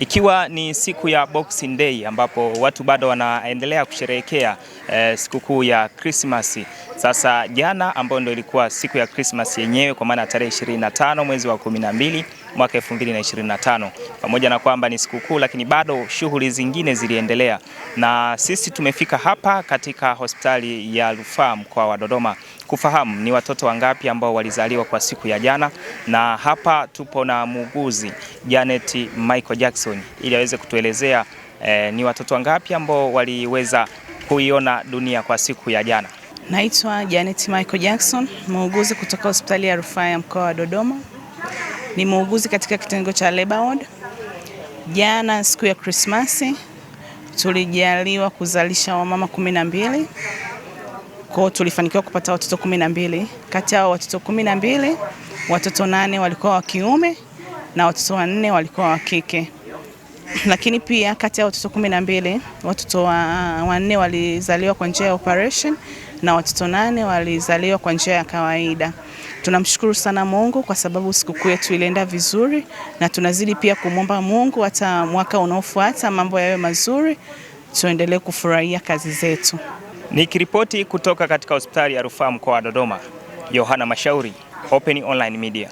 Ikiwa ni siku ya Boxing Day ambapo watu bado wanaendelea kusherehekea sikukuu ya Christmas. Sasa jana ambayo ndio ilikuwa siku ya Christmas yenyewe, kwa maana tarehe 25 mwezi wa 12 mwaka 2025. Pamoja na kwamba ni sikukuu, lakini bado shughuli zingine ziliendelea. Na sisi tumefika hapa katika hospitali ya Rufaa mkoa wa Dodoma kufahamu ni watoto wangapi ambao walizaliwa kwa siku ya jana, na hapa tupo na muuguzi Janet Michael Jackson ili aweze kutuelezea ni watoto wangapi ambao waliweza kuiona dunia kwa siku ya jana. Naitwa Janet Michael Jackson, muuguzi kutoka hospitali ya Rufaa ya mkoa wa Dodoma. Ni muuguzi katika kitengo cha labor ward. Jana siku ya Krismasi tulijaliwa kuzalisha wamama 12. Kwa tulifanikiwa kupata watoto 12. Kati ya watoto 12, watoto 8 walikuwa wa kiume na watoto 4 walikuwa wa kike. Lakini pia kati ya watoto 12, watoto 4 walizaliwa kwa njia ya operation na watoto 8 walizaliwa kwa njia ya kawaida. Tunamshukuru sana Mungu kwa sababu sikukuu yetu ilienda vizuri, na tunazidi pia kumwomba Mungu hata mwaka unaofuata mambo yawe mazuri, tuendelee kufurahia kazi zetu. Nikiripoti kutoka katika hospitali ya Rufaa mkoa wa Dodoma, Yohana Mashauri, Open Online Media.